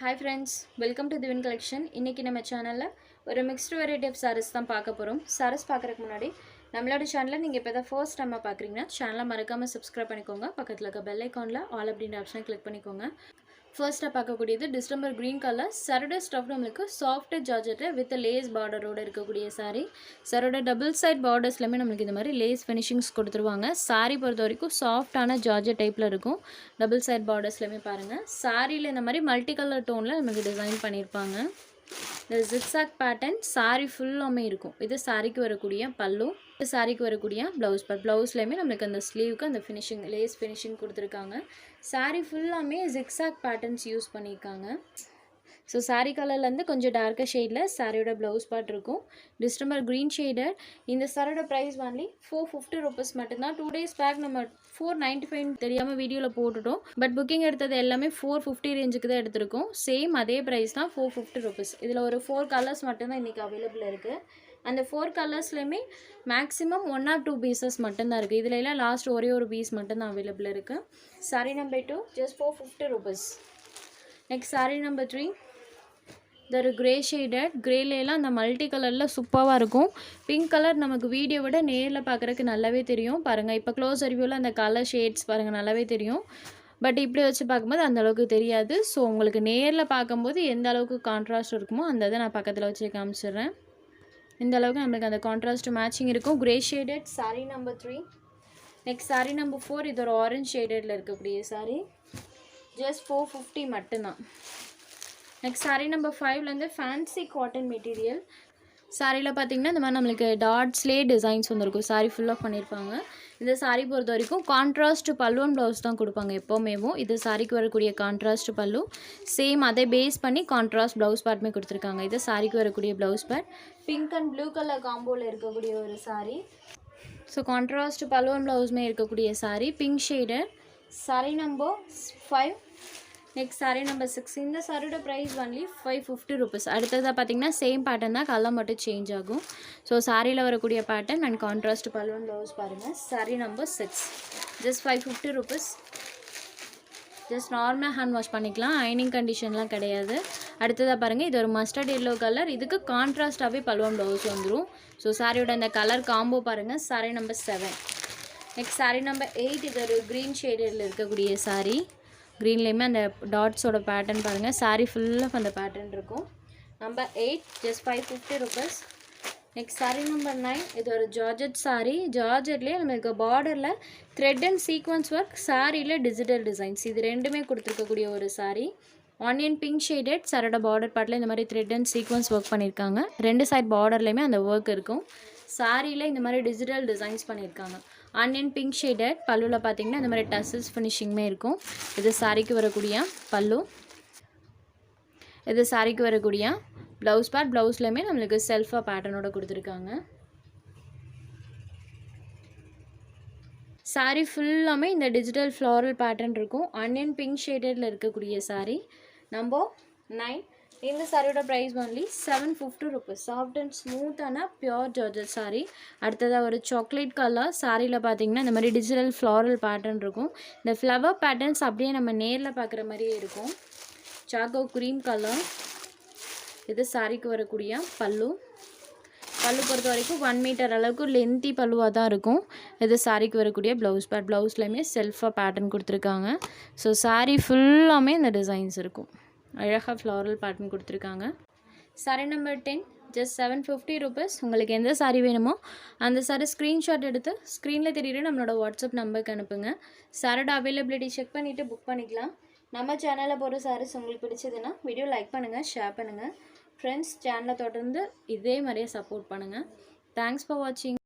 Hi friends, welcome to Divine Collection. இன்னைக்கு நம்ம சேனல்ல ஒரு mixed variety of sarees தான் பார்க்க போறோம். sarees பார்க்கறதுக்கு முன்னாடி நம்மளோட சேனலை நீங்க இப்போதான் ஃபர்ஸ்ட் டைம் பார்க்குறீங்கன்னா சேனலை மறக்காம subscribe பண்ணிக்கோங்க. பக்கத்துல இருக்க bell iconல all அப்படிங்கற ஆப்ஷனை click பண்ணிக்கோங்க. ஃபர்ஸ்டா பார்க்கக்கூடியது டிஸ்டம்பர் green color சரோட ஸ்டஃப் நம்மளுக்கு சாஃப்ட் ஜார்ஜெட் வித் லேஸ் பார்டரோட இருக்கக்கூடிய saree. சரோட டபுள் சைடு பார்டர்ஸ்லமே நமக்கு இந்த மாதிரி லேஸ் ஃபினிஷிங்ஸ் கொடுத்துருவாங்க. saree பொறுத்த வரைக்கும் சாஃப்ட்டான ஜார்ஜெட் டைப்ல இருக்கும். டபுள் சைடு பார்டர்ஸ்லமே பாருங்க. சாரியில இந்த மாதிரி மல்டி கலர் டோன்ல நமக்கு டிசைன் பண்ணிருப்பாங்க. இந்த zigzag பேட்டர்ன் saree ஃபுல்லாமே இருக்கும். இது சாரிக்கு வரக்கூடிய பல்லு. இது சாரிக்கு வரக்கூடிய ப்ளவுஸ் பார்ட். ப்ளவுஸ்லயுமே நமக்கு அந்த ஸ்லீவுக்கு அந்த ஃபினிஷிங் லேஸ் ஃபினிஷிங் கொடுத்துருக்காங்க. saree ஃபுல்லாமே zigzag பேட்டர்ன்ஸ் யூஸ் பண்ணியிருக்காங்க. ஸோ saree கலர்லேருந்து கொஞ்சம் டார்க்கர் ஷேடில் சாரியோட ப்ளவுஸ் பார்ட் இருக்கும். Distemper green shaded. இந்த சாரியோட ப்ரைஸ் ஒன்லி 450 rupees மட்டும்தான். 2 days பேக் நம்ம 495 தெரியாமல் வீடியோவில் போட்டுட்டோம். பட் புக்கிங் எடுத்தது எல்லாமே 450 ரேஞ்சுக்கு தான் எடுத்திருக்கோம். சேம் அதே ப்ரைஸ் தான் 450 rupees. இதில் ஒரு 4 கலர்ஸ் மட்டும்தான் இன்றைக்கி அவைலபிள் இருக்குது. அந்த 4 கலர்ஸ்லையுமே மேக்ஸிமம் 1 or 2 பீசஸ் மட்டும்தான் இருக்குது. இதில் எல்லாம் லாஸ்ட் ஒரே ஒரு பீஸ் மட்டும்தான் அவைலபிள் இருக்குது. Sorry number 2 just 450 rupees. Next sari number 3 இது ஒரு கிரே ஷேடட். கிரேலாம் அந்த மல்டி கலரில் சூப்பராக இருக்கும். பிங்க் கலர் நமக்கு வீடியோ விட நேரில் பார்க்குறதுக்கு நல்லாவே தெரியும். பாருங்கள் இப்போ க்ளோஸ் ரிவ்யூவில் அந்த கலர் ஷேட்ஸ் பாருங்கள் நல்லாவே தெரியும். பட் இப்படி வச்சு பார்க்கும்போது அந்தளவுக்கு தெரியாது. ஸோ உங்களுக்கு நேரில் பார்க்கும்போது எந்த அளவுக்கு கான்ட்ராஸ்ட் இருக்குமோ அந்த இதை நான் பக்கத்தில் வச்சு காமிச்சிடுறேன். இந்த அளவுக்கு நம்மளுக்கு அந்த கான்ட்ராஸ்ட் மேட்சிங் இருக்கும். Grey shaded sari number 3. Next sari number 4 இது ஒரு ஆரஞ்ச் ஷேடடில் இருக்கக்கூடிய சாரி. ஜஸ்ட் 450 மட்டும்தான். நெக்ஸ்ட் சாரி நம்பர் 5லேருந்து ஃபேன்சி காட்டன் மெட்டீரியல். சாரியில் பார்த்தீங்கன்னா இந்த மாதிரி நம்மளுக்கு டாட்ஸ்லேயே டிசைன்ஸ் வந்துருக்கும். சாரி ஃபுல்லாக பண்ணியிருப்பாங்க. இந்த சாரி பொறுத்த வரைக்கும் கான்ட்ராஸ்ட் பல்லு அண்ட் ப்ளவுஸ் தான் கொடுப்பாங்க எப்போவுமேவும். இது சாரிக்கு வரக்கூடிய கான்ட்ராஸ்ட் பல்லு. சேம் அதை பேஸ் பண்ணி கான்ட்ராஸ்ட் ப்ளவுஸ் பார்ட்டுமே கொடுத்துருக்காங்க. இது சாரிக்கு வரக்கூடிய blouse part. Pink and blue colour காம்போவில் இருக்கக்கூடிய ஒரு sari. So contrast pallu and ப்ளவுஸுமே இருக்கக்கூடிய sari. Pink shaded sari number 5. Next sari number 6. இந்த சாரியோட ப்ரைஸ் ஒன்லி 550 rupees. அடுத்ததாக பார்த்தீங்கன்னா சேம் பேட்டர்ன் தான், கலர் மட்டும் சேஞ்ச் ஆகும். ஸோ சாரியில் வரக்கூடிய பேட்டர்ன் அண்ட் கான்ட்ராஸ்ட் பல்லுவன் ப்ளவுஸ் பாருங்கள். Sari number 6 just 550 rupees. Just நார்மலாக ஹேண்ட் வாஷ் பண்ணிக்கலாம். அயனிங் கண்டிஷன்லாம் கிடையாது. அடுத்ததாக பாருங்கள் இது ஒரு மஸ்டர்ட் எல்லோ கலர். இதுக்கு கான்ட்ராஸ்டாகவே பல்லுவன் ப்ளவுஸ் வந்துடும். ஸோ சாரியோட அந்த கலர் காம்போ பாருங்கள். Sari number 7. Next sari number 8 இது ஒரு க்ரீன் ஷேடில் இருக்கக்கூடிய சாரி. க்ரீன்லேயுமே அந்த டாட்ஸோட பேட்டர்ன் பாருங்கள். சாரீ ஃபுல்லாக அந்த பேட்டர்ன் இருக்கும். Number 8 just 550 rupees. Next sari number 9 இது ஒரு ஜார்ஜெட் சாரீ. ஜார்ஜெட்லேயே நம்மளுக்கு பார்டரில் த்ரெட் அண்ட் சீக்வன்ஸ் ஒர்க், சாரியில் டிஜிட்டல் டிசைன்ஸ், இது ரெண்டுமே கொடுத்துருக்கக்கூடிய ஒரு சாரீ. Onion pink shaded. சாரோட பார்டர் பார்ட்டில் இந்த மாதிரி த்ரெட் அண்ட் சீக்வன்ஸ் ஒர்க் பண்ணியிருக்காங்க. ரெண்டு சைட் பார்டர்லேயுமே அந்த ஒர்க் இருக்கும். சாரியில் இந்த மாதிரி டிஜிட்டல் டிசைன்ஸ் பண்ணியிருக்காங்க. Onion pink shaded. பல்லுவில் பார்த்தீங்கன்னா இந்த மாதிரி டசல்ஸ் ஃபினிஷிங்குமே இருக்கும். இது சாரிக்கு வரக்கூடிய பல்லு. இது சாரிக்கு வரக்கூடிய ப்ளவுஸ் பார்ட். ப்ளவுஸ்லையுமே நம்மளுக்கு செல்ஃபாக பேட்டர்னோட கொடுத்துருக்காங்க. சாரி ஃபுல்லாமே இந்த டிஜிட்டல் ஃப்ளாரல் பேட்டர்ன் இருக்கும். ஆனியன் பிங்க் ஷேடடில் இருக்கக்கூடிய சாரி நம்பர் 9. இந்த சாரியோட price only 750 rupees. Soft and ஸ்மூத்தான பியோர் ஜார்ஜெட் சாரி. அடுத்ததாக ஒரு சாக்லேட் கலர் சாரியில் பார்த்தீங்கன்னா இந்த மாதிரி டிஜிட்டல் ஃப்ளாரல் பேட்டர்ன் இருக்கும். இந்த ஃப்ளவர் பேட்டர்ன்ஸ் அப்படியே நம்ம நேரில் பார்க்குற மாதிரியே இருக்கும். Choco cream colour. இது சாரிக்கு வரக்கூடிய பல்லு. பல்லு பொறுத்த வரைக்கும் 1 மீட்டர் அளவுக்கு லென்த்தி பல்லுவாக தான் இருக்கும். இது சாரிக்கு வரக்கூடிய ப்ளவுஸ் பார்ட். ப்ளவுஸ்லையுமே செல்ஃபாக பேட்டர்ன் கொடுத்துருக்காங்க. ஸோ சாரி ஃபுல்லாமே இந்த டிசைன்ஸ் இருக்கும். அழகாக ஃப்ளாரல் பேட்டர்ன் கொடுத்துருக்காங்க. Sorry number 10 just 750 rupees. உங்களுக்கு எந்த சாரி வேணுமோ அந்த சாரி ஸ்க்ரீன்ஷாட் எடுத்து ஸ்க்ரீனில் தெரியுற நம்மளோட வாட்ஸ்அப் நம்பருக்கு அனுப்புங்க. சாரோட அவைலபிலிட்டி செக் பண்ணிவிட்டு புக் பண்ணிக்கலாம். நம்ம சேனலில் போகிற சாரீஸ் உங்களுக்கு பிடிச்சதுன்னா வீடியோ லைக் பண்ணுங்கள், ஷேர் பண்ணுங்கள். ஃப்ரெண்ட்ஸ் சேனலை தொடர்ந்து இதே மாதிரியே சப்போர்ட் பண்ணுங்கள். தேங்க்ஸ் ஃபார் வாட்சிங்.